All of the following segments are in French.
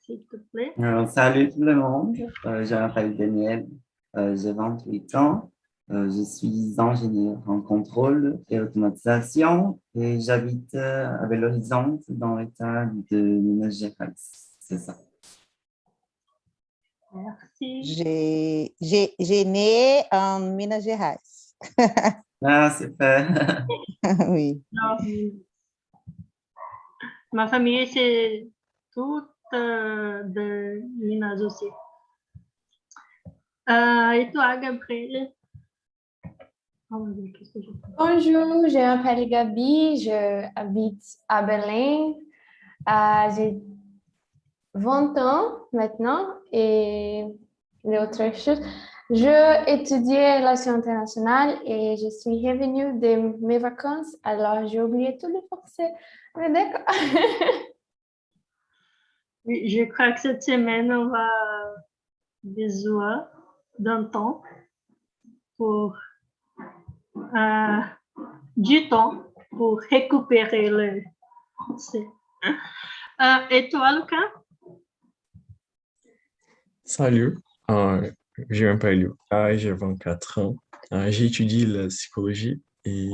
s'il te plaît. Salut tout le monde, je m'appelle Daniel, j'ai 28 ans, je suis ingénieur en contrôle et automatisation et j'habite à Belo Horizonte dans l'État de Minas Gerais. C'est ça. Merci. J'ai né en Minas Gerais. Ah, super. Oui. Ma famille, c'est toute de Minas aussi. Et toi, Gabriel? Bonjour, je m'appelle Gabi, je habite à Berlin. J'ai 20 ans maintenant et l'autre chose, je étudiais relations internationales et je suis revenue de mes vacances, alors j'ai oublié tout le français. Mais d'accord. Oui, je crois que cette semaine, on va besoin d'un temps pour du temps pour récupérer le français. Et toi, Lucas? Salut, je m'appelle Lucas, j'ai 24 ans. J'étudie la psychologie et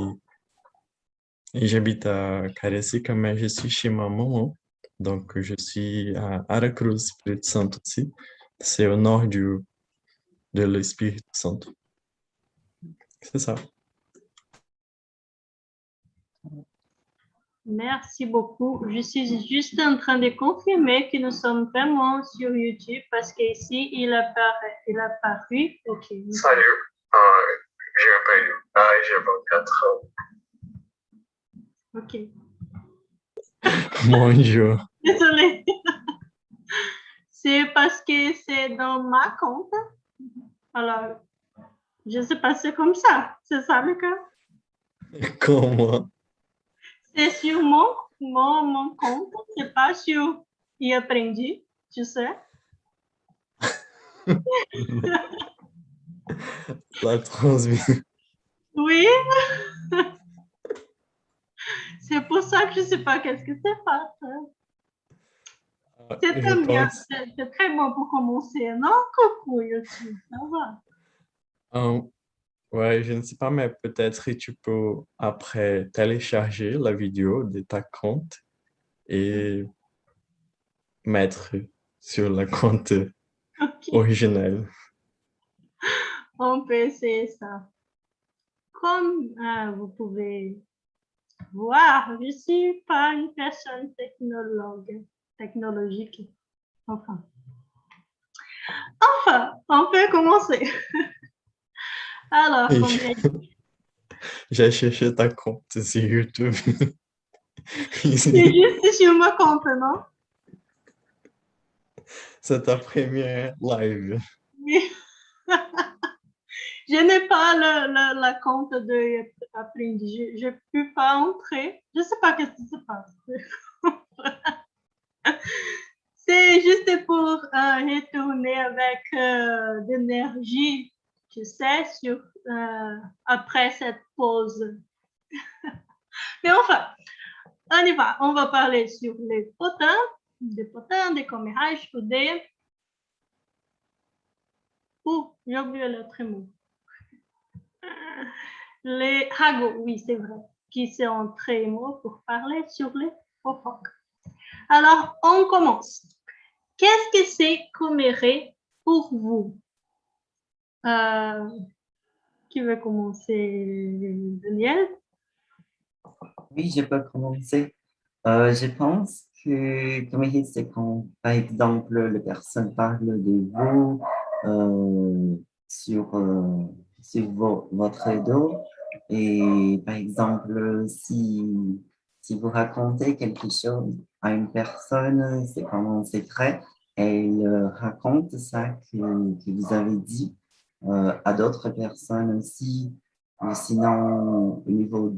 j'habite à Cariacica, mais je suis chez ma maman. Donc, je suis à Aracruz, Espírito Santo aussi. C'est au nord de l'Espírito Santo. C'est ça. Merci beaucoup. Je suis juste en train de confirmer que nous sommes vraiment sur YouTube parce qu'ici, il a paru. OK. Salut, je m'appelle Lucas, j'ai 24 ans. OK. Bonjour. Désolée. C'est parce que c'est dans ma compte. Alors, je ne sais pas, c'est comme ça. C'est ça, Lucas? Comment? C'est sur mon compte. C'est pas sur e-aprendi, tu sais? La transmission. Oui. C'est pour ça que je ne sais pas qu'est-ce que c'est pas. C'est très bien. C'est très bon pour commencer, non? Coucou, YouTube, ça va. Ouais, je ne sais pas, mais peut-être tu peux après télécharger la vidéo de ta compte et mettre sur la compte originale. On peut essayer ça. Comme vous pouvez voir, je ne suis pas une personne technologique. Enfin, on peut commencer. Alors, j'ai cherché ta compte sur YouTube. C'est juste sur ma compte, non? C'est ta première live. Oui. Je n'ai pas la compte de Aprendi. Je ne peux pas entrer. Je ne sais pas qu'est-ce qui se passe. C'est juste pour retourner avec de l'énergie, tu sais, après cette pause. Mais enfin, on y va. On va parler sur les potins, des como estudei. J'ai oublié l'autre mot. Les ragots, oui, c'est vrai, qui sont très mots pour parler sur les fofoques. Alors, on commence. Qu'est-ce que c'est commérer pour vous? Qui veut commencer, Daniel? Oui, je peux commencer. Je pense que commérer, c'est quand, par exemple, la personne parle de vous sur votre dos. Et par exemple, si vous racontez quelque chose à une personne, c'est comme un secret, elle raconte ça que vous avez dit à d'autres personnes aussi. Ou sinon, au niveau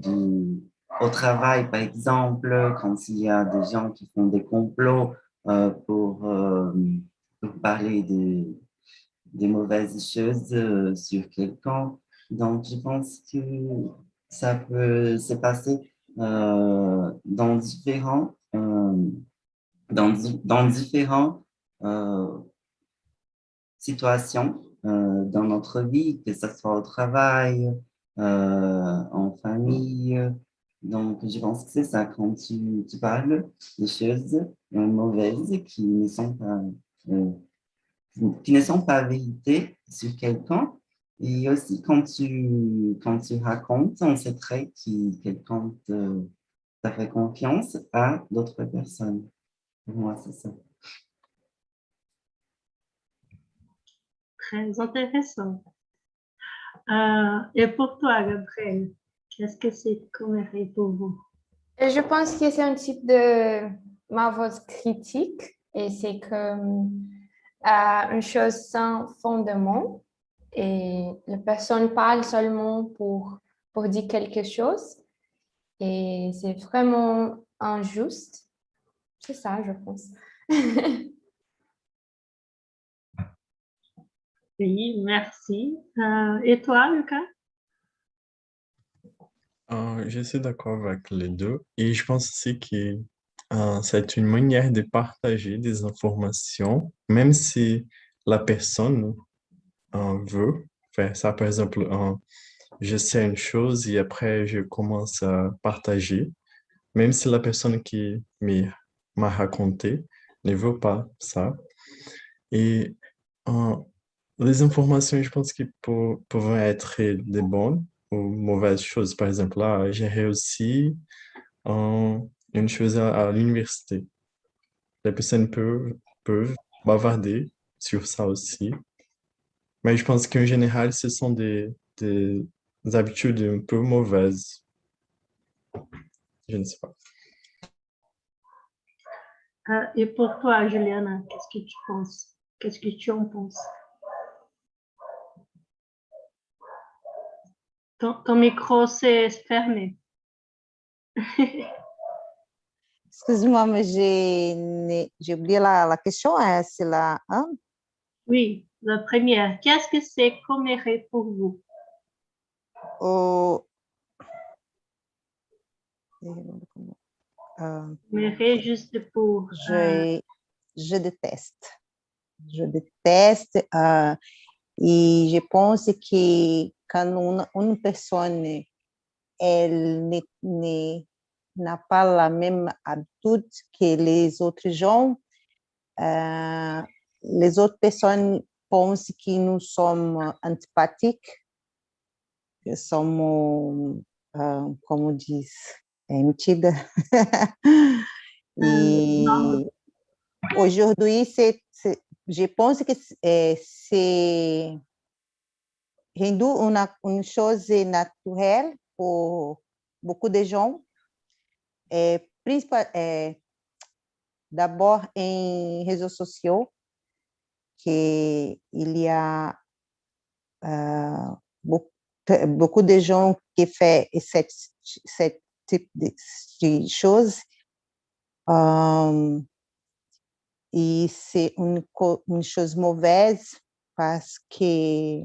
au travail, par exemple, quand il y a des gens qui font des complots pour parler des mauvaises choses sur quelqu'un. Donc, je pense que ça peut se passer dans différents situations dans notre vie, que ce soit au travail, en famille. Donc, je pense que c'est ça quand tu parles de choses mauvaises euh, qui ne sont pas vérité sur quelqu'un. Et aussi, quand tu racontes un secret qui quelqu'un t'a fait confiance à d'autres personnes. Pour moi, c'est ça. Très intéressant. Et pour toi, Gabriel, qu'est-ce que c'est commérer pour vous? Et je pense que c'est un type de mauvaise critique et c'est comme une chose sans fondement et la personne parle seulement pour dire quelque chose et c'est vraiment injuste. C'est ça, je pense. Oui, merci. Et toi, Lucas? Je suis d'accord avec les deux et je pense aussi que c'est une manière de partager des informations, même si la personne veut faire ça. Par exemple, je sais une chose et après je commence à partager, même si la personne qui m'a raconté ne veut pas ça. Et euh, les informations, je pense qu'ils peuvent être des bonnes ou mauvaises choses. Par exemple, là, j'ai réussi une chose à l'université. Les personnes peuvent bavarder sur ça aussi. Mais je pense qu'en général, ce sont des habitudes un peu mauvaises. Je ne sais pas. Et pour toi, Juliana, qu'est-ce que tu penses? Qu'est-ce que tu en penses? Ton micro s'est fermé. Excuse-moi, mais j'ai oublié la question. C'est la... Hein? Oui, la première. Qu'est-ce que c'est commérer pour vous? Au- Commérer juste pour... je déteste. Je déteste. Et je pense que quand une personne elle n'a pas la même habitude que les autres gens, les autres personnes pensent que nous sommes antipathiques, que somos, como diz, mentira. E aujourd'hui, je pense que c'est rendu une chose naturelle pour beaucoup de gens, d'abord em réseaux sociaux, que il y a beaucoup de gens qui font ce type de choses. E c'est une chose mauvaise parce que,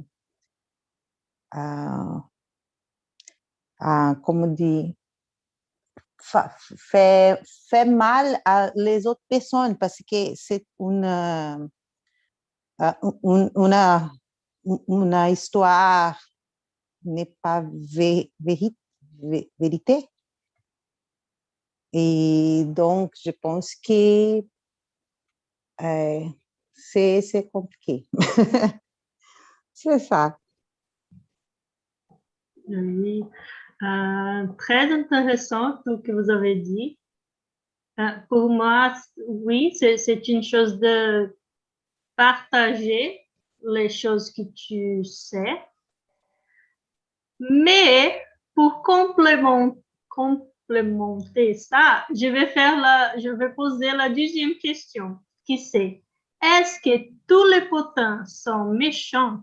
como dire, fait mal à les autres personnes parce que c'est une histoire n'est pas vérité. Et donc, je pense que c'est compliqué. C'est ça. Oui. Très intéressant tout ce que vous avez dit. Pour moi, oui, c'est une chose de partager les choses que tu sais. Mais pour complémenter ça, je vais poser la deuxième question, qui c'est, est-ce que tous les potins sont méchants?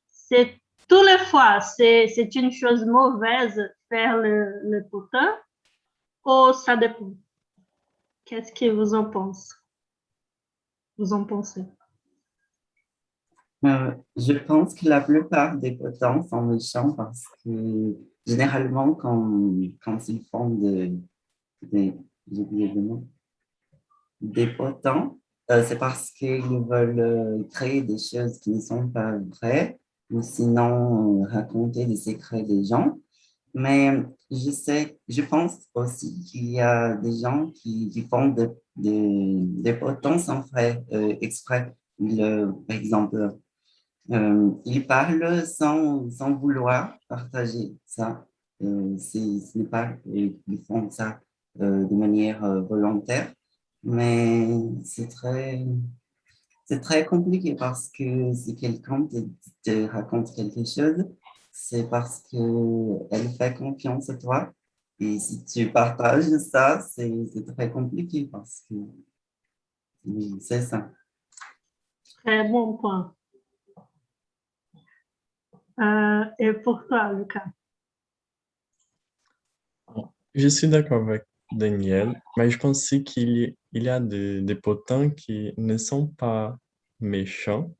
C'est tous les fois, c'est une chose mauvaise faire le potin, ou ça dépend? Qu'est-ce que vous en pensez? Vous en pensez? Je pense que la plupart des potents sont méchants parce que généralement, quand ils font j'ai oublié le nom, des potents, c'est parce qu'ils veulent créer des choses qui ne sont pas vraies ou sinon raconter des secrets des gens. Mais je pense aussi qu'il y a des gens qui font des potents sans faire exprès. Par exemple, ils parlent sans vouloir partager ça. Ce n'est pas, ils font ça de manière volontaire, mais c'est très compliqué parce que si quelqu'un te raconte quelque chose, c'est parce qu'elle fait confiance en toi. Et si tu partages ça, c'est très compliqué parce que c'est ça. Très bon point. Et pour toi, Lucas? Je suis d'accord avec Daniel, mais je pense aussi il y a des potins qui ne sont pas méchants.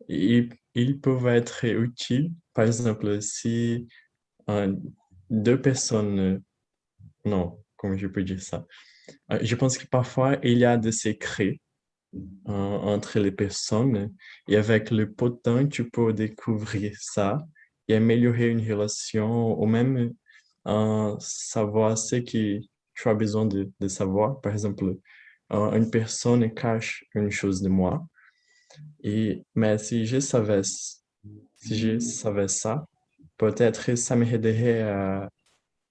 Ils peuvent être utiles. Par exemple, si deux personnes, non, comment je peux dire ça? Je pense que parfois, il y a des secrets entre les personnes et avec le potin, tu peux découvrir ça et améliorer une relation ou même savoir ce que tu as besoin de savoir. Par exemple, une personne cache une chose de moi mais si je savais ça, peut-être ça m'aiderait à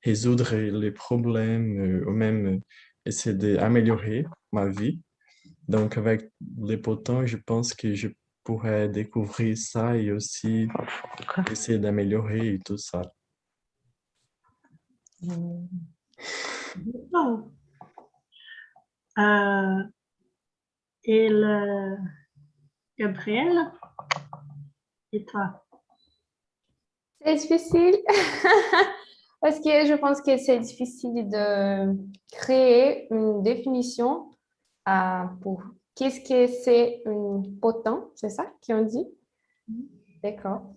résoudre les problèmes ou même essayer d'améliorer ma vie. Donc, avec les potins, je pense que je pourrais découvrir ça et aussi essayer d'améliorer et tout ça. Oh. Et Gabriel, et toi? C'est difficile parce que je pense que c'est difficile de créer une définition pour qu'est-ce que c'est un potent, c'est ça qu'on dit? D'accord.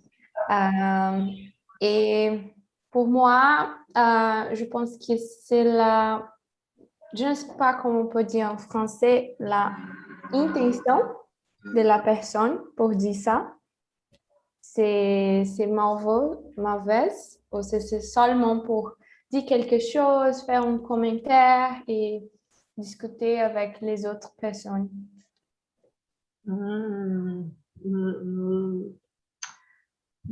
Et pour moi, je pense que c'est je ne sais pas comment on peut dire en français, la intention de la personne pour dire ça. C'est mauvaise ou c'est seulement pour dire quelque chose, faire un commentaire et discuter avec les autres personnes. Nous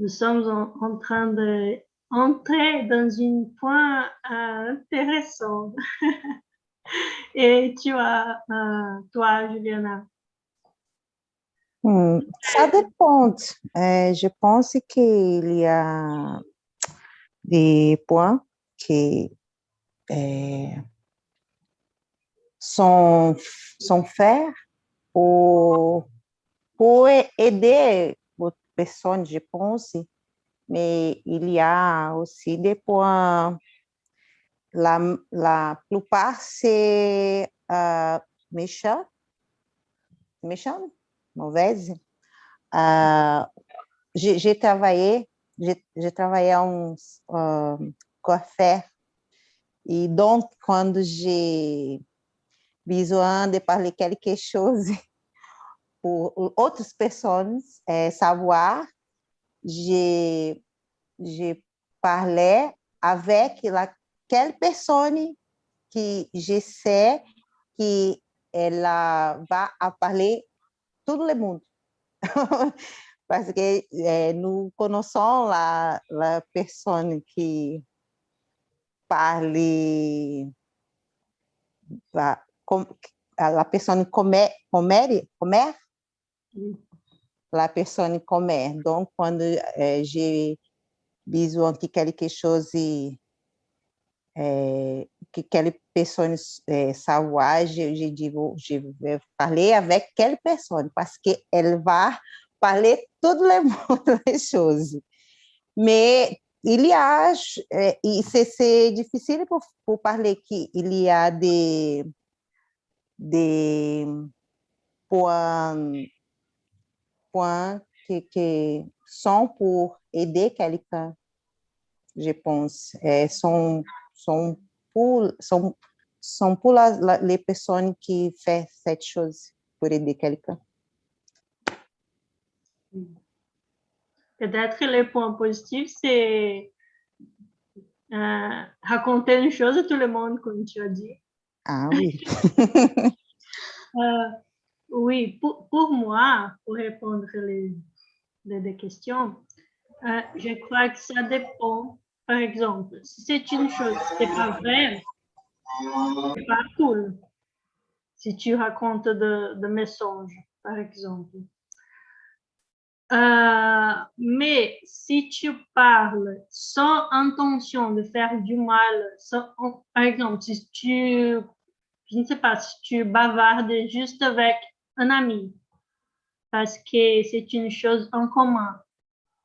sommes en train d'entrer dans un point intéressant. Et toi, Juliana? Ça dépend. Je pense qu'il y a des points qui sont faits pour aider d'autres personnes, je pense. Mais il y a aussi des points, la plupart, c'est méchant, mauvaise. J'ai travaillé à un café et donc quand j'ai besoin de parler quelque chose pour outras pessoas savoir, j'ai parlé avec laquelle personne que je sais que ela va a parler tout le mundo. Parce que nous connaissons la personne qui parle, la personne comer, la personne comer. Donc, quando j'ai besoin que quelque chose que aquela pessoa savoir, je digo, je vais parler avec quelle personne, parce qu'elle va parler tout le monde les choses. Mais il y a, et c'est difficile pour parler qu'il y a des points que sont pour aider quelqu'un, je pense. Sont sont pour les personnes qui font cette chose pour aider quelqu'un. Peut-être le point positif, c'est raconter une chose à tout le monde, comme tu as dit. Ah oui. Oui, pour moi, pour répondre les questions, je crois que ça dépend. Par exemple, si c'est une chose, c'est pas vrai, c'est pas cool. Si tu racontes de mensonges, par exemple. Mais si tu parles sans intention de faire du mal, par exemple, si tu, je ne sais pas, si tu bavardes juste avec un ami, parce que c'est une chose en commun,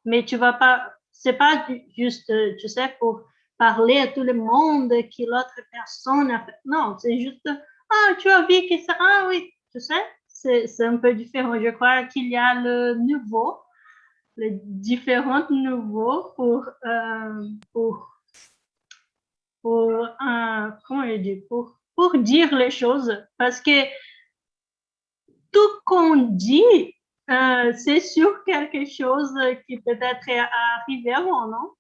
mais tu vas pas, c'est pas juste, tu sais, pour parler à tout le monde que l'autre personne a fait. Non, c'est juste, ah, tu as vu que ça, ah oui, tu sais, c'est un peu différent. Je crois qu'il y a les différents niveaux comment je dis, pour dire les choses. Parce que tout qu'on dit, c'est sur quelque chose qui peut-être est arrivé avant, non?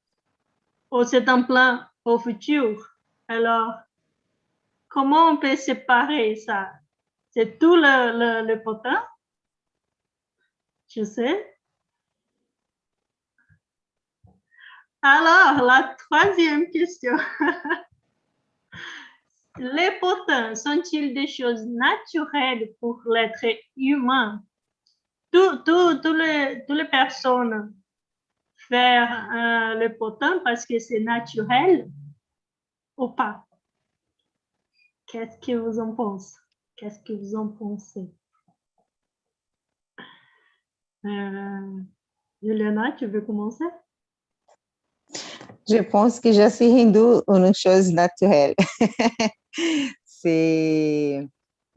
Ou c'est un plan au futur. Alors, comment on peut séparer ça? C'est tout le potin, je sais. Alors, la troisième question. Les potins sont-ils des choses naturelles pour l'être humain? Toutes les personnes faire le potin parce que c'est naturel ou pas? Qu'est-ce que vous en pensez? Qu'est-ce que vous en pensez? Juliana, tu veux commencer? Je pense que je suis hindoue une chose naturelle.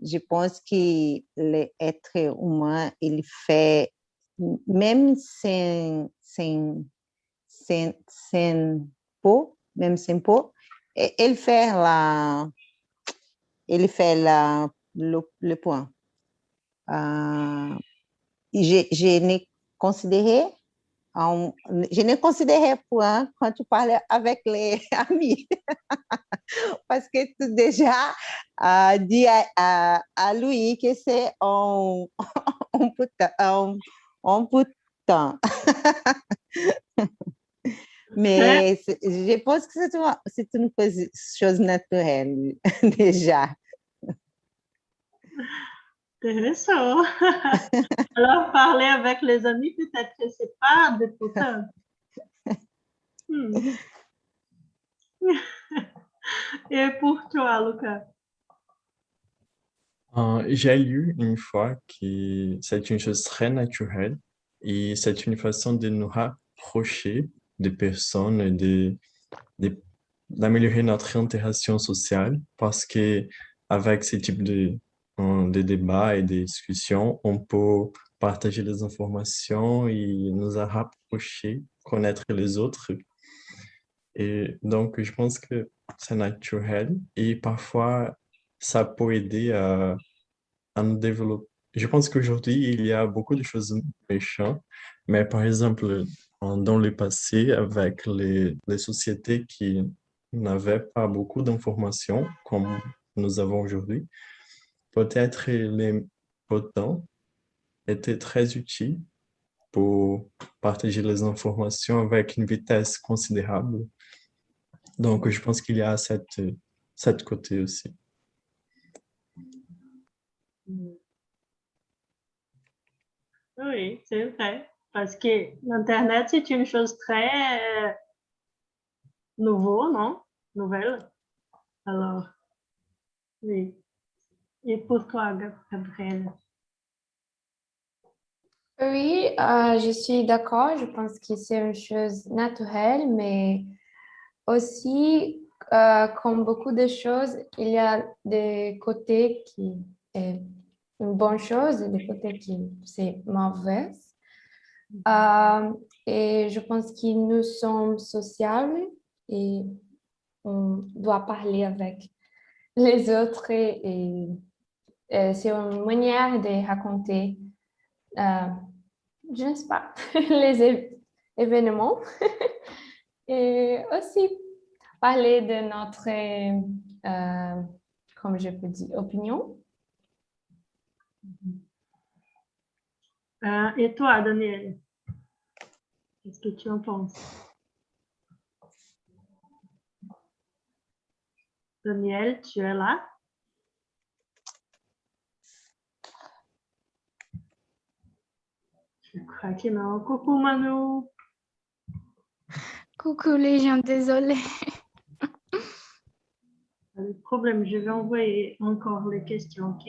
Je pense que l'être humain, il fait, même sans peau, même sans peau, il fait le point. Je n'ai considéré je ne considérais point quand tu parlais avec les amis, parce que tu déjà dit à lui que c'est un putain. Mais je pense que c'est une chose naturelle déjà. Intéressant. Alors, parler avec les amis, peut-être que c'est pas de potin. Et pour toi, Lucas? J'ai lu une fois que c'est une chose très naturelle et c'est une façon de nous rapprocher des personnes et d'améliorer notre interaction sociale parce que avec ce type de débat et de discussions, on peut partager des informations et nous rapprocher, connaître les autres. Et donc, je pense que c'est naturel et parfois, ça peut aider à nous développer. Je pense qu'aujourd'hui, il y a beaucoup de choses méchantes, mais par exemple, dans le passé, avec les sociétés qui n'avaient pas beaucoup d'informations comme nous avons aujourd'hui, peut-être les potents étaient très utiles pour partager les informations avec une vitesse considérable. Donc, je pense qu'il y a cette côté aussi. Oui, c'est vrai. Parce que l'Internet, c'est une chose très nouveau, non? Nouvelle. Alors, oui. Et pour toi, Gabriel? Oui, je suis d'accord. Je pense que c'est une chose naturelle, mais aussi, comme beaucoup de choses, il y a des côtés qui est une bonne chose et des côtés qui c'est mauvais. Et je pense que nous sommes sociables et on doit parler avec les autres et c'est une manière de raconter, je ne sais pas, les événements et aussi parler de notre, comme je peux dire, opinion. Et toi, Daniel, qu'est-ce que tu en penses? Daniel, tu es là? Je crois que non. Coucou Manu. Coucou les gens, désolée. Pas de problème, je vais envoyer encore les questions, ok?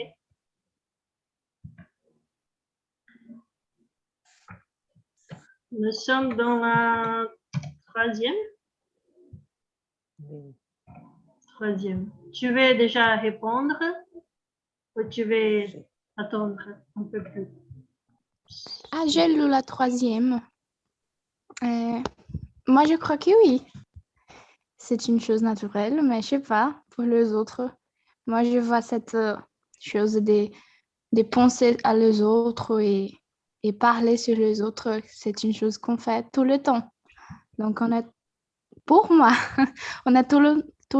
Nous sommes dans la troisième. Troisième. Tu veux déjà répondre ou tu veux attendre un peu plus? Ah, j'ai lu la troisième. Moi, je crois que oui. C'est une chose naturelle, mais je sais pas, pour les autres. Moi, je vois cette chose de penser à les autres et parler sur les autres. C'est une chose qu'on fait tout le temps. Donc, pour moi, on est tout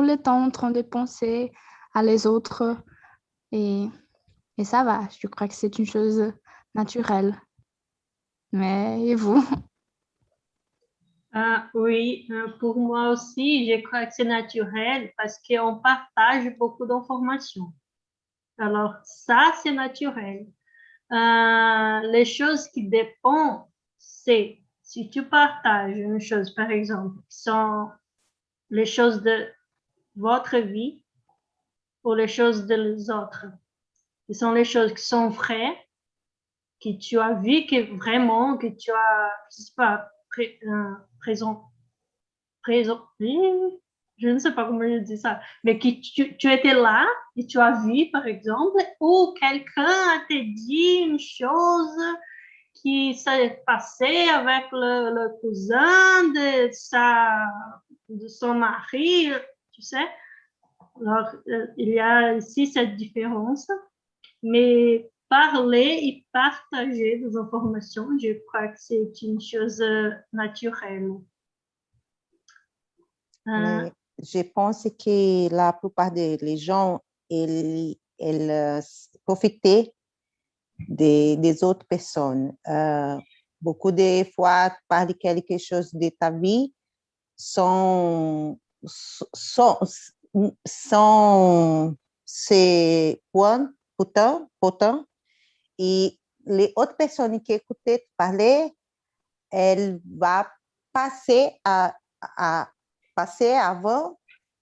le temps en train de penser à les autres et ça va. Je crois que c'est une chose naturelle. Mais et vous? Oui, pour moi aussi, je crois que c'est naturel parce qu'on partage beaucoup d'informations. Alors, ça, c'est naturel. Les choses qui dépendent, c'est si tu partages une chose, par exemple, qui sont les choses de votre vie ou les choses des autres, qui sont les choses qui sont vraies, que tu as vu que vraiment, que tu as, je sais pas, présent, je ne sais pas comment je dis ça, mais que tu étais là et tu as vu, par exemple, ou quelqu'un t'a dit une chose qui s'est passée avec le cousin de son mari, tu sais. Alors, il y a ici cette différence, mais parler et partager des informations, je crois que c'est une chose naturelle. Mais je pense que la plupart des gens, ils profitaient des autres personnes. Beaucoup de fois, parler quelque chose de ta vie sont, sont, c'est pourtant, et les autres personnes qui écoutaient parler, elles vont passer à passer avant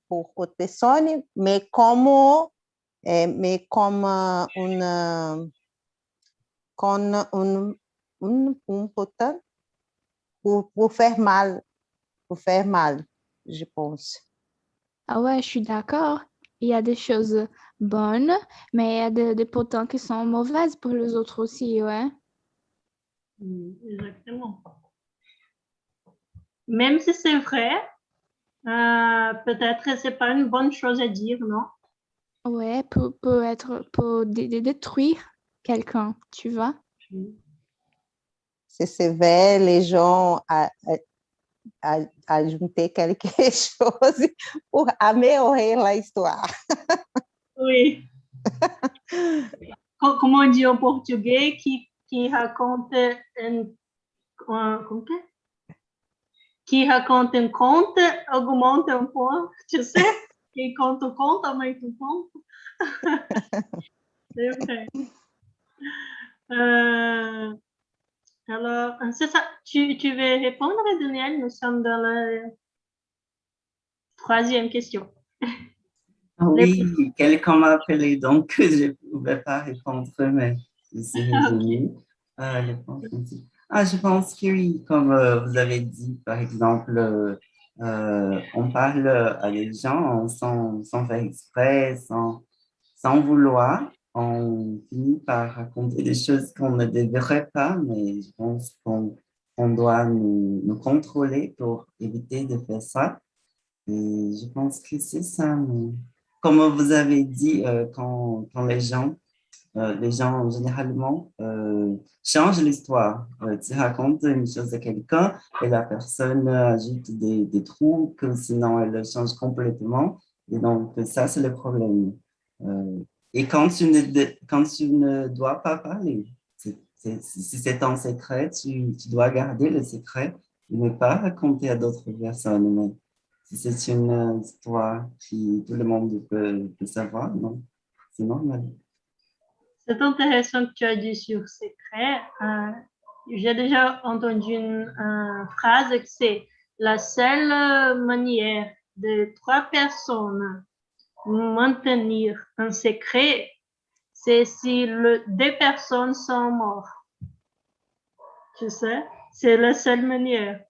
pour autres personnes, mais comme un potent pour faire mal, je pense. Ah ouais, je suis d'accord. Il y a des choses bonnes, mais il y a des potins qui sont mauvaises pour les autres aussi, ouais. Exactement. Même si c'est vrai, peut-être que c'est pas une bonne chose à dire, non? Ouais, peut être pour détruire quelqu'un, tu vois. Si c'est vrai, les gens ajouter quelque chose pour améliorer l'histoire. Oui. Como on dit en portugais, qui raconte qui raconte un conte augmente un point, tu sais? Qui conte un conte aumenta un ponto. C'est vrai. Alors, c'est ça. Tu veux répondre, Daniel? Nous sommes dans la troisième question. Oui, quelqu'un m'a appelé, donc je ne pouvais pas répondre, mais je suis revenue. Je pense que oui, comme vous avez dit, par exemple, on parle à des gens sans faire exprès, sans vouloir. On finit par raconter des choses qu'on ne devrait pas, mais je pense qu'on doit nous contrôler pour éviter de faire ça. Et je pense que c'est ça. comme vous avez dit, quand les gens généralement changent l'histoire. Tu racontes une chose à quelqu'un et la personne ajoute des trucs, sinon elle change complètement. Et donc, ça, c'est le problème. Et quand tu ne dois pas parler, si c'est un secret, tu dois garder le secret et ne pas raconter à d'autres personnes. Mais si c'est une histoire qui tout le monde peut savoir, non, c'est normal. C'est intéressant que tu as dit sur secret. J'ai déjà entendu une phrase que c'est la seule manière de trois personnes maintenir un secret, c'est si deux personnes sont mortes. Tu sais, c'est la seule manière.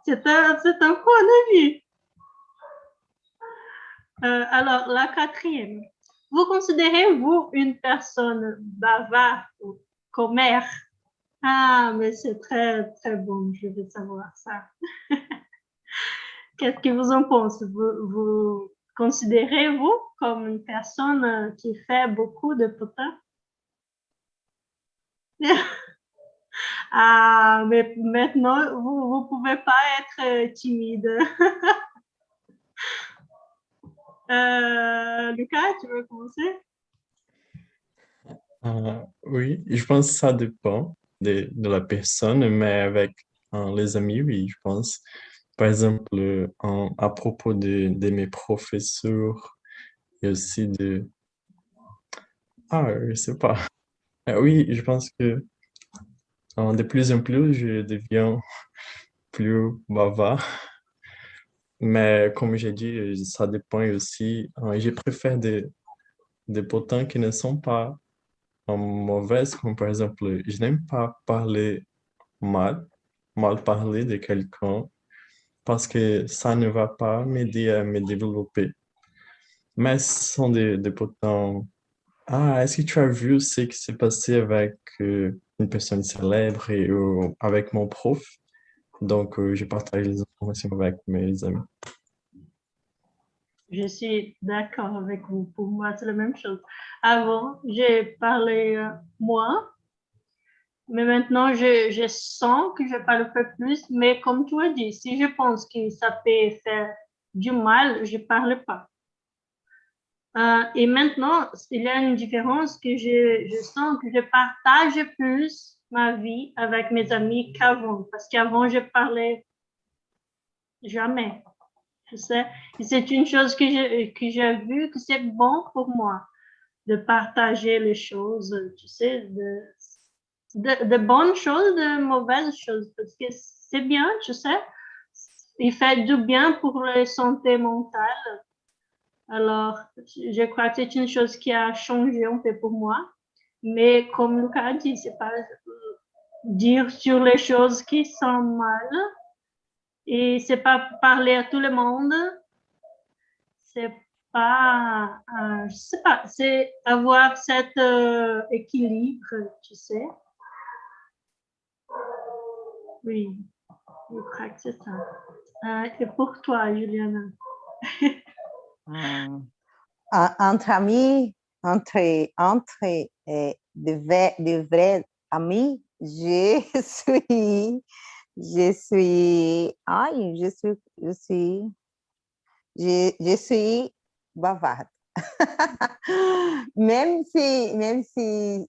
C'est un point de vue. Alors, la quatrième. Vous considérez-vous une personne bavarde ou commère? Ah, mais c'est très, très bon, je veux savoir ça. Qu'est-ce que vous en pensez? Vous considérez-vous comme une personne qui fait beaucoup de potins? Ah, mais maintenant, vous ne pouvez pas être timide. Lucas, tu veux commencer? Oui, je pense que ça dépend de la personne, mais avec les amis, oui, je pense. Par exemple, à propos de mes professeurs et aussi de... Ah, je sais pas. Oui, je pense que de plus en plus, je deviens plus bavard. Mais comme j'ai dit, ça dépend aussi. Je préfère des potins qui ne sont pas mauvaises, comme par exemple, je n'aime pas parler mal, mal parler de quelqu'un parce que ça ne va pas m'aider à me développer. Mais ce sont des potins. Ah, est-ce que tu as vu ce qui s'est passé avec une personne célèbre et avec mon prof? Donc, je partage les informations avec mes amis. Je suis d'accord avec vous. Pour moi, c'est la même chose. Avant, j'ai parlé moins, mais maintenant, je sens que je parle un peu plus. Mais comme tu as dit, si je pense que ça peut faire du mal, je ne parle pas. Et maintenant, il y a une différence que je sens que je partage plus ma vie avec mes amis qu'avant. Parce qu'avant, je parlais jamais. Tu sais, et c'est une chose que j'ai vu que c'est bon pour moi de partager les choses, tu sais, de bonnes choses, de mauvaises choses, parce que c'est bien, tu sais, il fait du bien pour la santé mentale. Alors, je crois que c'est une chose qui a changé un peu pour moi, mais comme Lucas a dit, c'est pas dire sur les choses qui sont mal et c'est pas parler à tout le monde. C'est pas, je sais pas, c'est avoir cet équilibre, tu sais. Oui, je crois que c'est ça. Et pour toi, Juliana? Entre amis, de vrais amis, je suis bavarde. Même si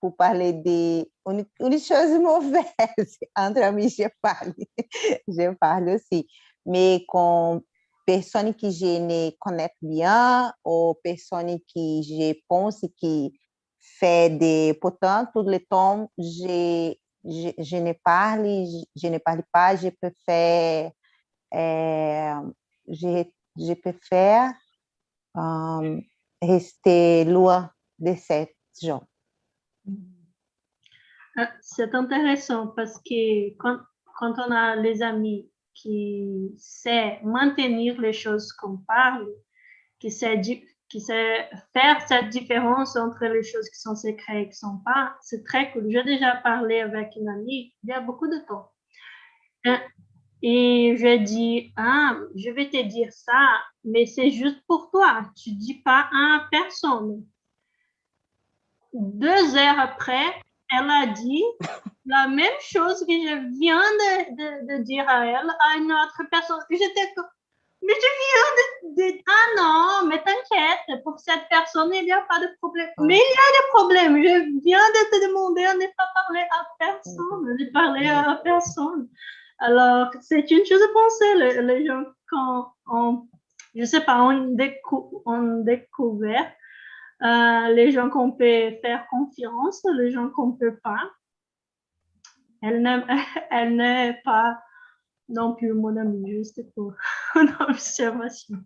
pour parler de une chose mauvaise, entre amis, je parle aussi. Mais com personne que je ne connais bien ou personne que je pense que fait de pourtant tout le temps je ne parle pas, je préfère je préfère rester loin de ces gens. C'est intéressant parce que quand on a les amis qui savent maintenir les choses qu'on parle, qui savent faire cette différence entre les choses qui sont secrètes et qui ne sont pas, c'est très cool. J'ai déjà parlé avec une amie il y a beaucoup de temps. Et je dis, ah, je vais te dire ça, mais c'est juste pour toi. Tu dis pas à personne. 2 heures après, elle a dit la même chose que je viens de dire à elle, à une autre personne. J'étais comme, mais je viens de... Ah non, mais t'inquiète, pour cette personne, il n'y a pas de problème. Mais il y a des problèmes. Je viens de te demander à ne pas parler à personne, de parler à personne. Alors, c'est une chose à penser, les gens, quand on, je sais pas, on découvert les gens qu'on peut faire confiance, les gens qu'on peut pas. Elle n'est pas non plus mon amie, juste pour une observation.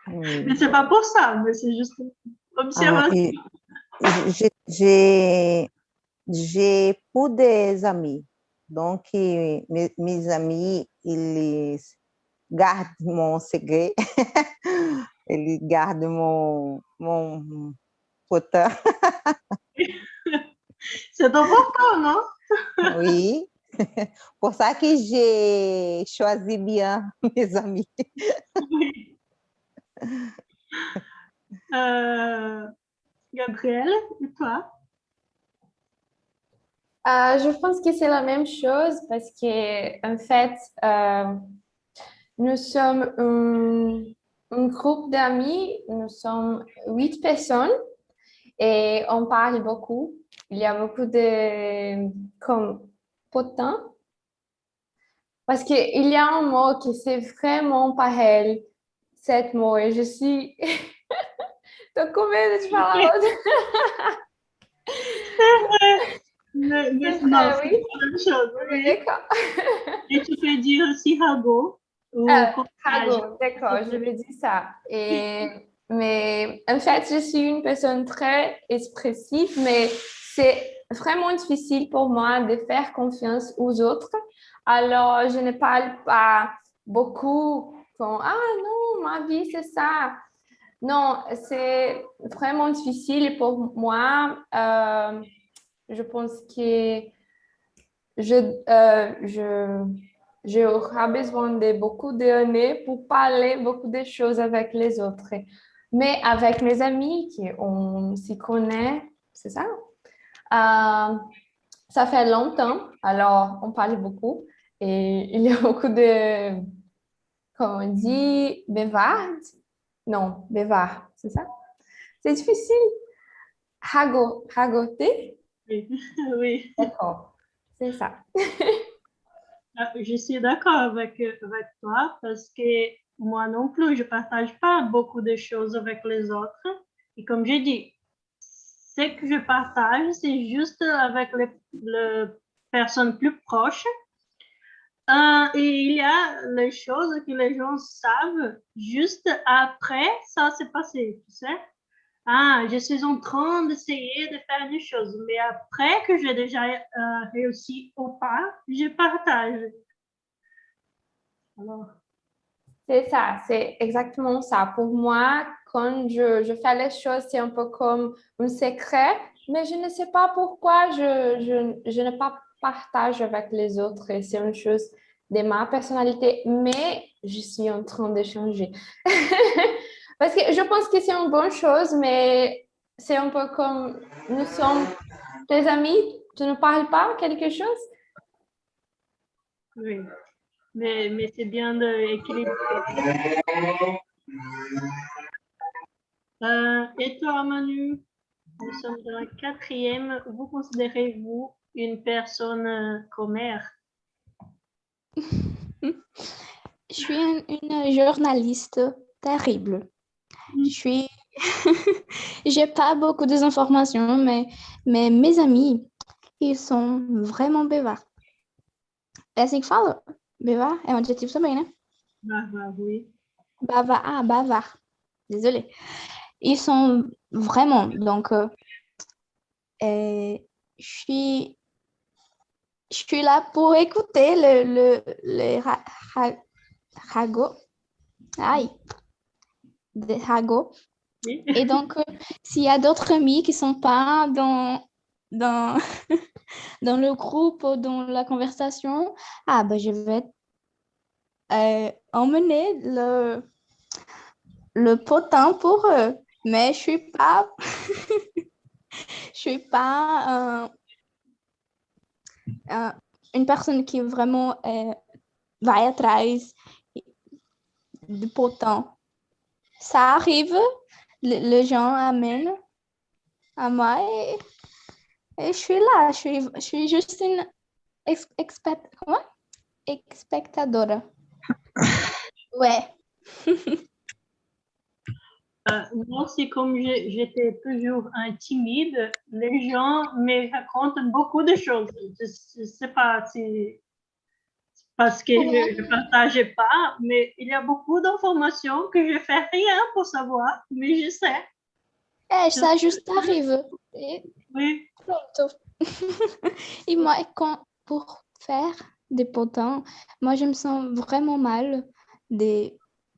Oui. Mais c'est pas pour ça, mais c'est juste une observation. J'ai peu des amis. Donc, mes amis, ils gardent mon secret. Ils gardent mon photo. C'est important, non? Oui. Pour ça que j'ai choisi bien mes amis. Oui. Gabrielle, et toi? Je pense que c'est la même chose parce que, en fait, nous sommes un groupe d'amis, nous sommes 8 personnes et on parle beaucoup. Il y a beaucoup de comme potins parce qu'il y a un mot qui c'est vraiment pareil, cet mot, et je suis. Tô com medo de falar outro. Mais C'est non, vrai, c'est oui. pas la même chose. Oui, Oui. d'accord. Et tu peux dire aussi ragot ou potage. Rago, d'accord, je vais dire ça. Mais en fait, je suis une personne très expressive, mais c'est vraiment difficile pour moi de faire confiance aux autres. Alors, je ne parle pas beaucoup comme ah non, ma vie, c'est ça. Non, c'est vraiment difficile pour moi. Je pense que j'aurai besoin de beaucoup d'années pour parler beaucoup de choses avec les autres. Mais avec mes amis, on s'y connaît, c'est ça? Ça fait longtemps, alors on parle beaucoup. Et il y a beaucoup de, comment on dit, bavard? Non, bavard, c'est ça? C'est difficile. Ragoter? Oui. Oui. D'accord, c'est ça. Je suis d'accord avec toi parce que moi non plus, je partage pas beaucoup de choses avec les autres. Et comme j'ai dit, ce que je partage, c'est juste avec les personnes plus proches. Et il y a les choses que les gens savent juste après ça s'est passé, tu sais. Ah, je suis en train d'essayer de faire une chose, mais après que j'ai déjà réussi ou pas, je partage. Alors, C'est ça, c'est exactement ça. Pour moi, quand je fais les choses, c'est un peu comme un secret, mais je ne sais pas pourquoi je ne pas partage avec les autres. Et c'est une chose de ma personnalité, mais je suis en train de changer. Parce que je pense que c'est une bonne chose, mais c'est un peu comme nous sommes tes amis, tu ne parles pas quelque chose? oui, mais c'est bien d'équilibrer. Et toi, Manu, nous sommes dans la 4e. Vous considérez-vous une personne commère? Je suis une journaliste terrible. Je suis... J'ai pas beaucoup d'informations, mais mes amis, ils sont vraiment bavards. É assim que fala? Bavar? É um adjetivo também, né? Oui. Bavard. Désolée. Ils sont vraiment, donc, je suis là pour écouter le ragot. Aïe, des ragots. Oui. Et donc, s'il y a d'autres amis qui ne sont pas dans, dans le groupe ou dans la conversation, je vais emmener le potin pour eux. Mais je suis pas, je suis pas une personne qui vraiment vai atrás du potin. Ça arrive, les gens amènent à moi et je suis là. Je suis juste une espectadora. Ouais. Moi aussi, comme j'étais toujours timide, les gens me racontent beaucoup de choses. Je ne sais pas si parce que je ne partageais pas, mais il y a beaucoup d'informations que je ne fais rien pour savoir, mais je sais. Ça juste arrive. Et Oui. pronto. Et moi, pour faire des potins, moi, je me sens vraiment mal,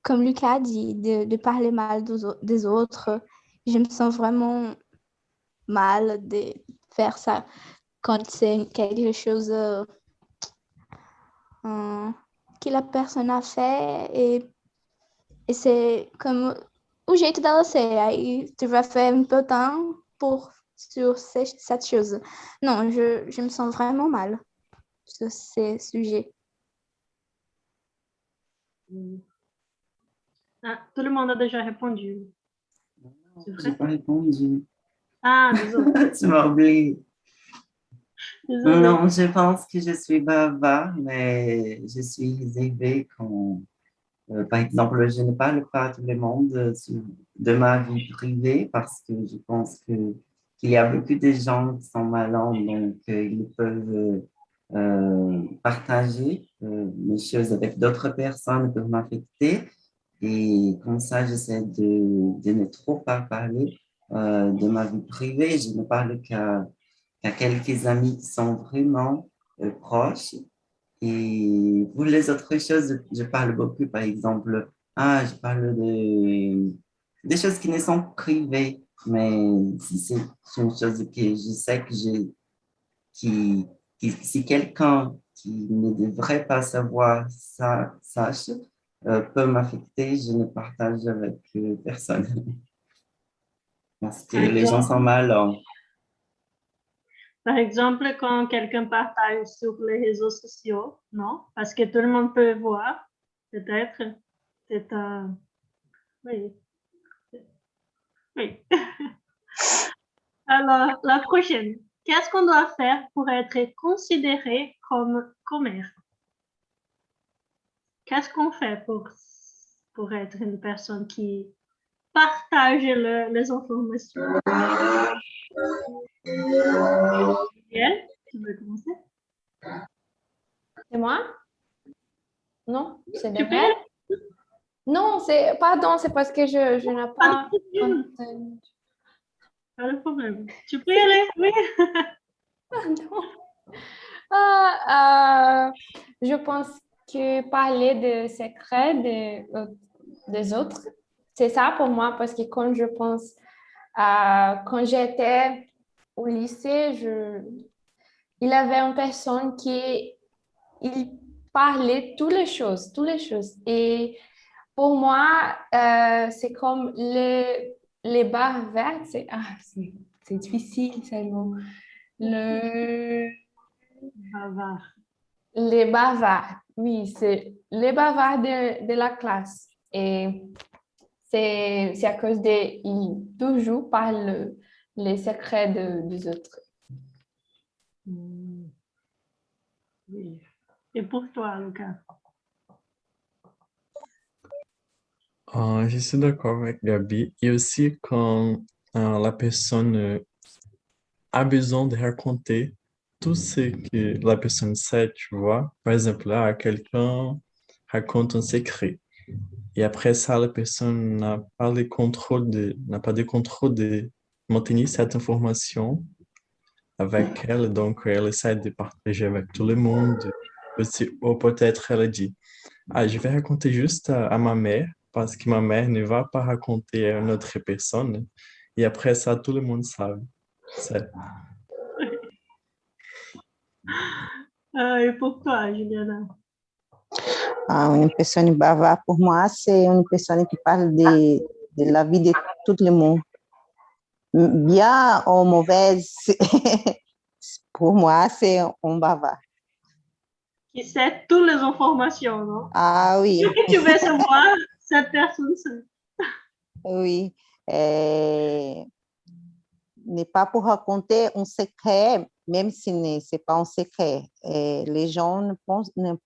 comme Lucas a dit, de parler mal des autres. Je me sens vraiment mal de faire ça quand c'est quelque chose que la personne a fait et c'est comme o jeito dela ser. Aí tu vas faire un potin sur cette chose. Non, je me sens vraiment mal sur ces sujets. Ah, tout le monde a déjà répondu. Je n'ai pas répondu. Ah, désolé. Tu m'as oublié. Désolée. Non, je pense que je suis bavard, mais je suis réservée quand, par exemple, je ne parle pas à tout le monde de ma vie privée parce que je pense qu'il y a beaucoup de gens qui sont malins, donc ils peuvent partager mes choses avec d'autres personnes peuvent m'affecter. Et comme ça, j'essaie de ne trop pas parler de ma vie privée. Je ne parle qu'à quelques amis qui sont vraiment proches. Et pour les autres choses, je parle beaucoup, par exemple, je parle des choses qui ne sont privées, mais si c'est une chose que je sais que si quelqu'un qui ne devrait pas savoir ça sache, peut m'affecter, je ne partage avec personne. Parce que les gens sont malins. Par exemple, quand quelqu'un partage sur les réseaux sociaux, non? Parce que tout le monde peut voir, peut-être. C'est oui. Oui. Alors, la prochaine. Qu'est-ce qu'on doit faire pour être considéré comme commère? Qu'est-ce qu'on fait pour être une personne qui partage les informations? Gabrielle, tu veux commencer? C'est moi? Non, c'est Tu peux y Daniel? Non, pardon, c'est parce que je n'ai pas aller. entendu. Pas de problème. Tu peux y aller, oui. Pardon. Je pense que parler de secrets des autres, c'est ça pour moi, parce que quand je pense quand j'étais au lycée, il y avait une personne qui il parlait toutes les choses, toutes les choses. Et pour moi, c'est comme les barres vertes, c'est difficile, c'est le mot. Bavard. Les bavards, oui, c'est les bavards de la classe. Et c'est à cause ils toujours parlent les secrets des autres. Oui. Et pour toi, Lucas? Je suis d'accord avec Gabi. Et aussi quand la personne a besoin de raconter tout ce que la personne sait, tu vois. Par exemple, là, quelqu'un raconte un secret. Et après ça, la personne n'a pas de contrôle de maintenir cette information avec elle. Donc, elle essaie de partager avec tout le monde. Aussi, ou peut-être elle dit, je vais raconter juste à ma mère parce que ma mère ne va pas raconter à une autre personne. Et après ça, tout le monde sait. Et pour toi, Juliana? Une personne bavarde, pour moi, c'est une personne qui parle de la vie de tout le monde. Bien ou mauvaise, pour moi, c'est un bavard. Qui sait toutes les informations, non? Ah oui. Ce que tu veux savoir, cette personne sait. Oui. N'est pas pour raconter un secret, même si ce n'est pas un secret. Les gens ne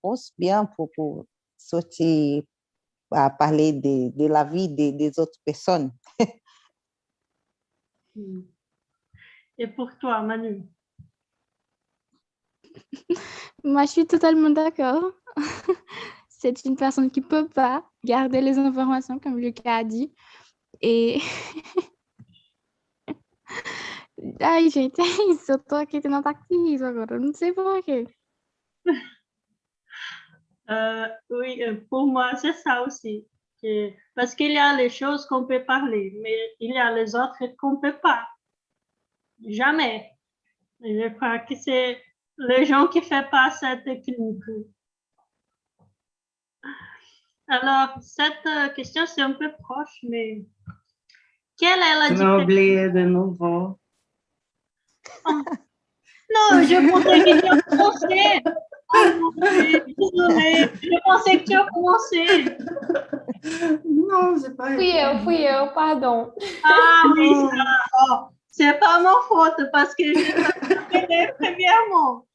pensent bien pour sortir à parler de la vie des autres personnes. Et pour toi, Manu? Moi, je suis totalement d'accord. C'est une personne qui ne peut pas garder les informations, comme Lucas a dit. Et ai, gente, é isso. Eu tô aqui tendo ataque de riso agora. Eu não sei por quê. Oui, pour moi, c'est ça aussi. Parce qu'il y a les choses qu'on peut parler, mais il y a les autres qu'on ne peut pas. Jamais. Je crois que c'est les gens qui ne font pas cet équilibre. Alors, cette question, c'est un peu proche, mais quelle est la Tu m'as différence? oublié de nouveau. Non, je pensais que tu as commencé. Désolée, je pensais que tu as commencé. Non, j'ai pas Fui eu, pardon. Ah oui, ça, c'est pas ma faute parce que je t'ai premièrement.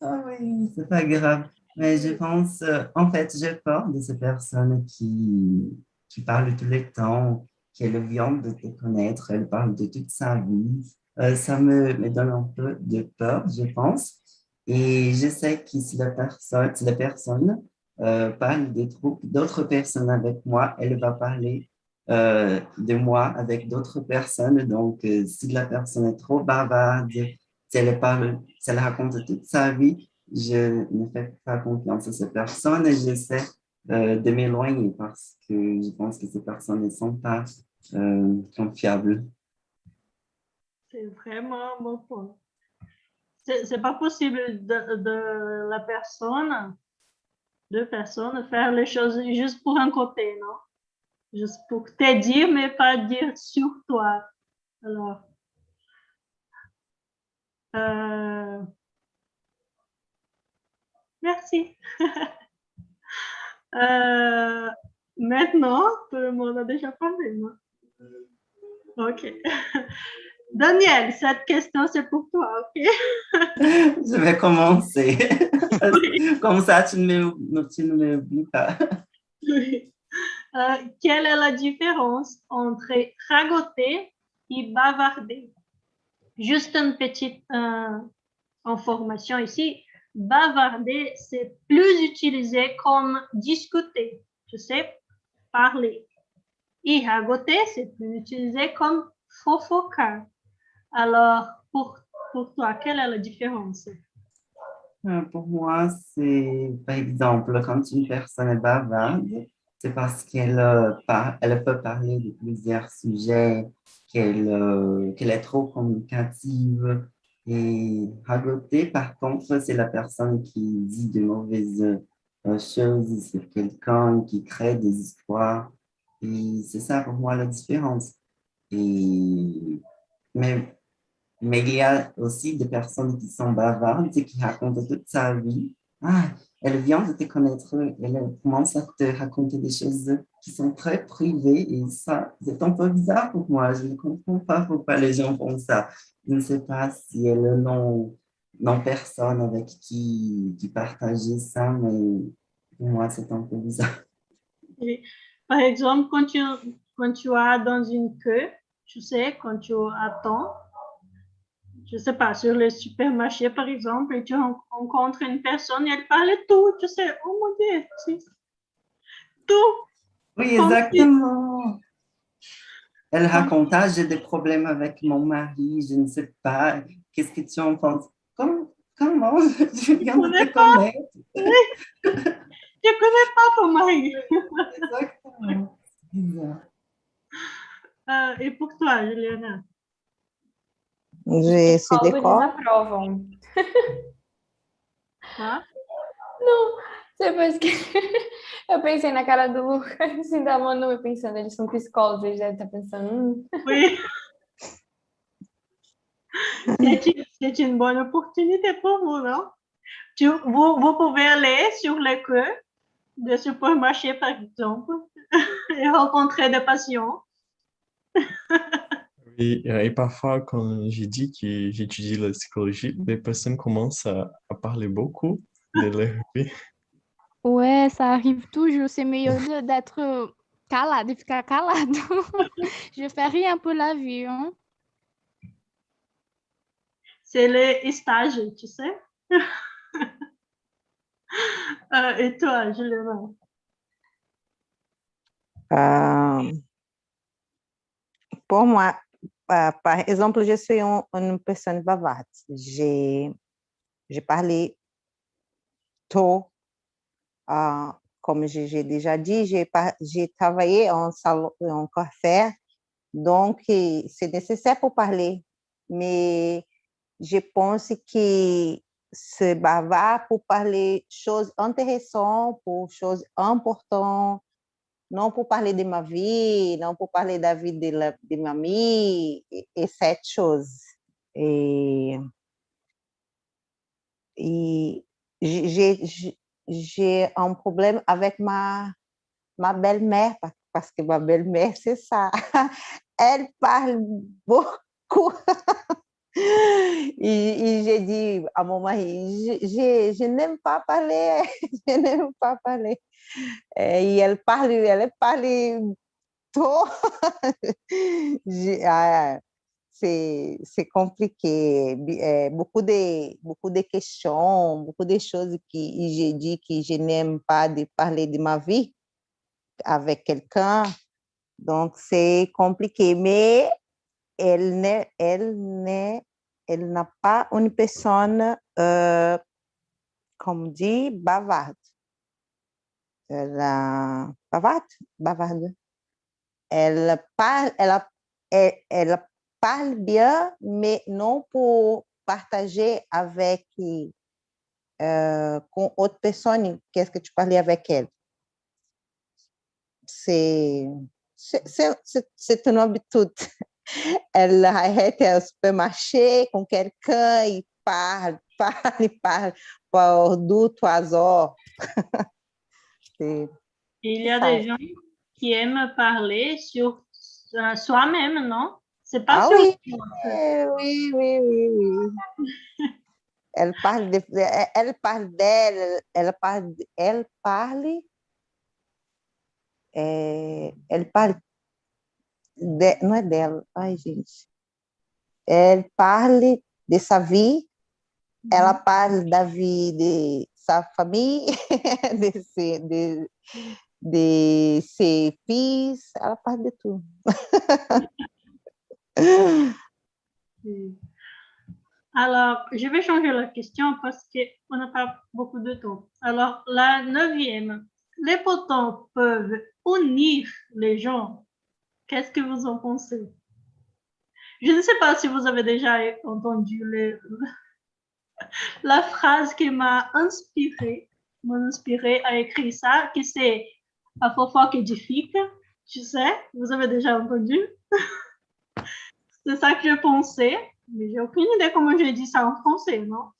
Ah oui, c'est pas grave. Mais je pense, en fait, j'ai peur de ces personnes qui parlent tout le temps, qu'elles viennent de te connaître, elles parlent de toute sa vie. Ça me donne un peu de peur, je pense. Et je sais que si la personne parle d'autres personnes avec moi, elle va parler de moi avec d'autres personnes. Donc, si la personne est trop bavarde, si elle raconte toute sa vie, je ne fais pas confiance à ces personnes et j'essaie de m'éloigner parce que je pense que ces personnes ne sont pas confiables. C'est vraiment mon point. C'est pas possible de la personne, deux personnes, faire les choses juste pour un côté, non? Juste pour te dire, mais pas dire sur toi. Alors, merci. Maintenant, tout le monde a déjà parlé, non? Ok. Daniel, cette question, c'est pour toi, ok? Je vais commencer. Oui. Comme ça, tu ne m'oublies pas. Oui. Quelle est la différence entre ragoter et bavarder? Juste une petite information ici. Bavarder, c'est plus utilisé comme discuter, tu sais, parler. Et ragoter, c'est plus utilisé comme fofocar. Alors, pour toi, quelle est la différence? Pour moi, c'est, par exemple, quand une personne est bavarde, c'est parce elle peut parler de plusieurs sujets, qu'elle est trop communicative. Et ragoter, par contre, c'est la personne qui dit de mauvaises choses, c'est quelqu'un qui crée des histoires. Et c'est ça pour moi la différence. Et, mais mais il y a aussi des personnes qui sont bavardes et qui racontent toute sa vie. Ah, elle vient de te connaître, elle commence à te raconter des choses qui sont très privées et ça, c'est un peu bizarre pour moi. Je ne comprends pas pourquoi les gens font ça. Je ne sais pas si elles n'ont personne avec qui partager ça, mais pour moi, c'est un peu bizarre. Oui. Par exemple, quand tu as dans une queue, tu sais, quand tu attends, je ne sais pas, sur le supermarché, par exemple, et tu rencontres une personne et elle parle tout, tu sais, oh mon Dieu, tout. Oui, Comme si- exactement. Elle comme- raconta, j'ai des problèmes avec mon mari, je ne sais pas, qu'est-ce que tu en penses? Comment? Je Je viens de connais te pas, connaître. je connais pas ton mari. Exactement. C'est bizarre. Et pour toi, Juliana? Je suis Psicólogos d'accord. desaprovam. Quoi? Não, Você pensa que... Eu pensei na cara do Lucas e da Manu, eu pensando, eles são psicólogos, eles devem estar pensando... Oui, c'est une bonne opportunité pour vous, non? Vous pouvez aller sur les queues des supermarchés, par exemple, et rencontrer des patients. Et parfois, quand j'ai dit que j'étudie la psychologie, les personnes commencent à parler beaucoup de leur vie. Ouais, ça arrive toujours. C'est mieux d'être calado, de ficar calado. Je fais rien pour la vie, hein. C'est les stages, tu sais. Et toi, Juliana? Pour moi, par exemple, je suis une personne bavarde. J'ai parlé tôt, comme j'ai déjà dit, j'ai travaillé en salon, en café, donc c'est nécessaire pour parler. Mais je pense que c'est bavard pour parler choses intéressantes, pour choses importantes, non pour parler de ma vie, non pour parler de la vie de ma amie, et cette chose. Et j'ai un problème avec ma belle-mère, parce que ma belle-mère, c'est ça. Elle parle beaucoup. Et j'ai dit à mon mari, je n'aime pas parler, je n'aime pas parler. Et elle parle trop. C'est compliqué. Beaucoup de questions, beaucoup de choses que j'ai dit que je n'aime pas de parler de ma vie avec quelqu'un. Donc, c'est compliqué. Mais elle n'a pas une personne, comme dit, bavarde. Bavarde. Elle parle bien, mais non pour partager avec com outra personne. Qu'est-ce que tu parlais avec elle? C'est une habitude. Elle arrête au supermarché com quelqu'un e parle por 2-3 heures. Il y a des gens qui aiment parler sur soi-même, non? C'est pas sur oui. l'autre. Oui. Elle parle d'elle, elle parle não é dela, ai gente, elle parle de sa vie, ela parle da vie de sa famille, de ses filles, ela parle de tudo. Alors, je vais changer la question parce qu'on n'a pas beaucoup de temps. Alors, la 9e, les potents peuvent unir les gens. Qu'est-ce que vous en pensez? Je ne sais pas si vous avez déjà entendu la phrase qui m'a inspirée à écrire ça, que c'est à fois édifique. Tu sais, vous avez déjà entendu? C'est ça que je pensais, mais j'ai aucune idée comment j'ai dit ça en français, non?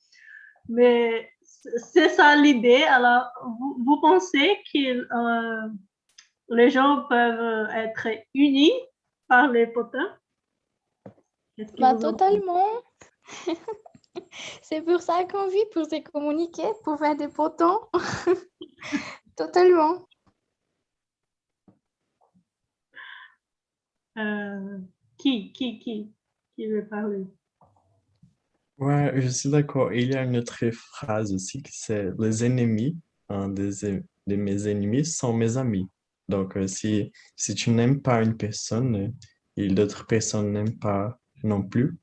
Mais c'est ça l'idée. Alors, vous pensez que les gens peuvent être unis par les potins? Bah, totalement. C'est pour ça qu'on vit, pour se communiquer, pour faire des potents. Totalement. Qui veut parler? Ouais, je suis d'accord. Il y a une autre phrase aussi qui c'est les ennemis de mes ennemis sont mes amis. Donc, si tu n'aimes pas une personne et d'autres personnes n'aiment pas non plus,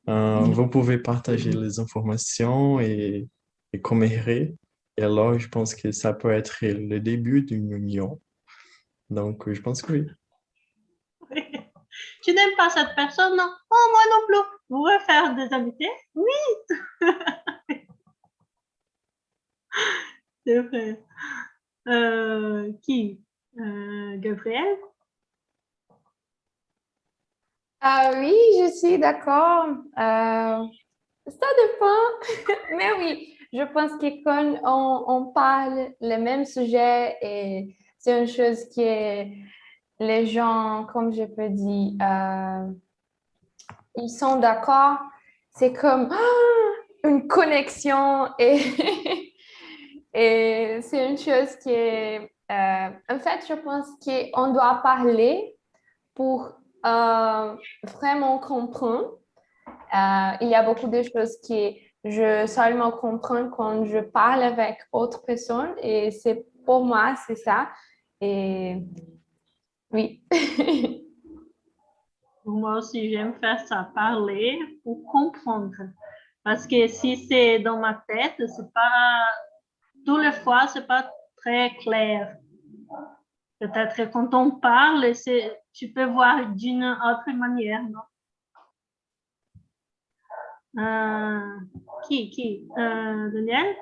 vous pouvez partager les informations et commérer. Et alors, je pense que ça peut être le début d'une union. Donc, je pense que oui. Tu n'aimes pas cette personne, non? Oh, moi non plus. Vous voulez faire des amitiés? Oui. C'est vrai. Qui? Gabriel? Oui, je suis d'accord. Ça dépend. Mais oui, je pense que quand on parle le même sujet, et c'est une chose qui est les gens, comme je peux dire, ils sont d'accord. C'est comme une connexion et, et c'est une chose qui est... en fait, je pense qu'on doit parler pour vraiment comprendre. Il y a beaucoup de choses que je seulement comprends quand je parle avec autre personne et c'est pour moi, c'est ça. Et oui. Moi aussi, j'aime faire ça, parler pour comprendre. Parce que si c'est dans ma tête, c'est pas, toutes les fois, c'est pas très clair. Peut-être que quand on parle, tu peux voir d'une autre manière, non? Qui? Daniel?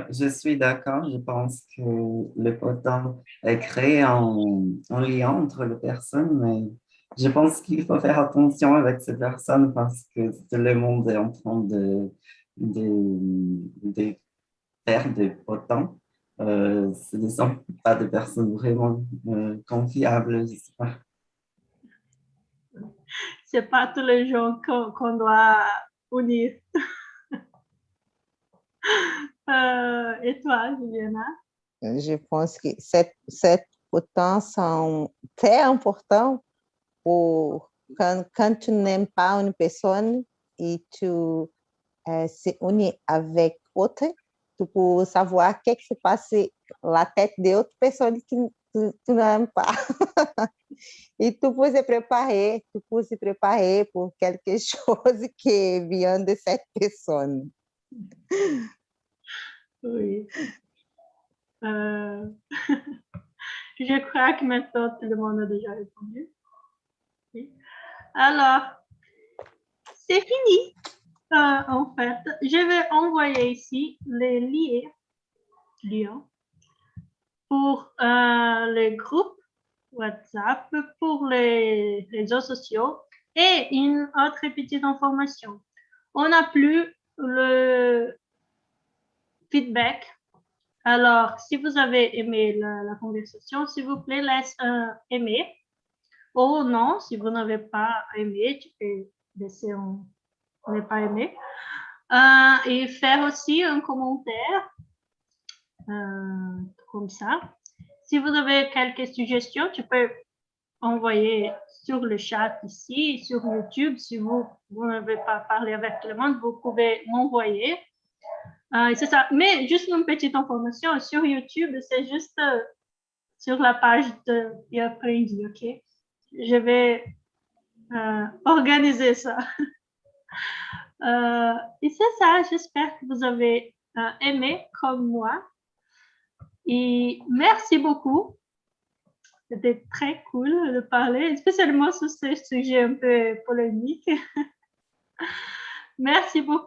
Je suis d'accord. Je pense que le potin crée un lien entre les personnes, mais je pense qu'il faut faire attention avec ces personnes parce que le monde est en train de faire des potins. Ce ne sont pas des personnes vraiment confiables, je sais pas. C'est pas tous les gens qu'on doit unir. Et toi, Juliana? Je pense que cette potência são très importants pour quand tu n'aimes pas une personne et tu se unis avec autre, tu peux savoir ce qui se passe la tête de outra personne que tu n'aimes pas. Et tu peux se préparer pour quelque chose qui vient de cette personne. Oui. Je crois que maintenant, tout le monde a déjà répondu. Oui. Alors, c'est fini. En fait, je vais envoyer ici les liens pour les groupes WhatsApp, pour les réseaux sociaux et une autre petite information. On n'a plus le feedback. Alors, si vous avez aimé la conversation, s'il vous plaît, laisse un aimer. Ou non, si vous n'avez pas aimé, tu peux laisser un ne pas aimé. Et faire aussi un commentaire comme ça. Si vous avez quelques suggestions, tu peux envoyer sur le chat ici, sur YouTube. Si vous n'avez pas parlé avec tout le monde, vous pouvez m'envoyer. C'est ça. Mais juste une petite information, sur YouTube, c'est juste sur la page de Aprendi, ok? Je vais organiser ça. Et c'est ça, j'espère que vous avez aimé comme moi. Et merci beaucoup. C'était très cool de parler, spécialement sur ce sujet un peu polémique. Merci beaucoup.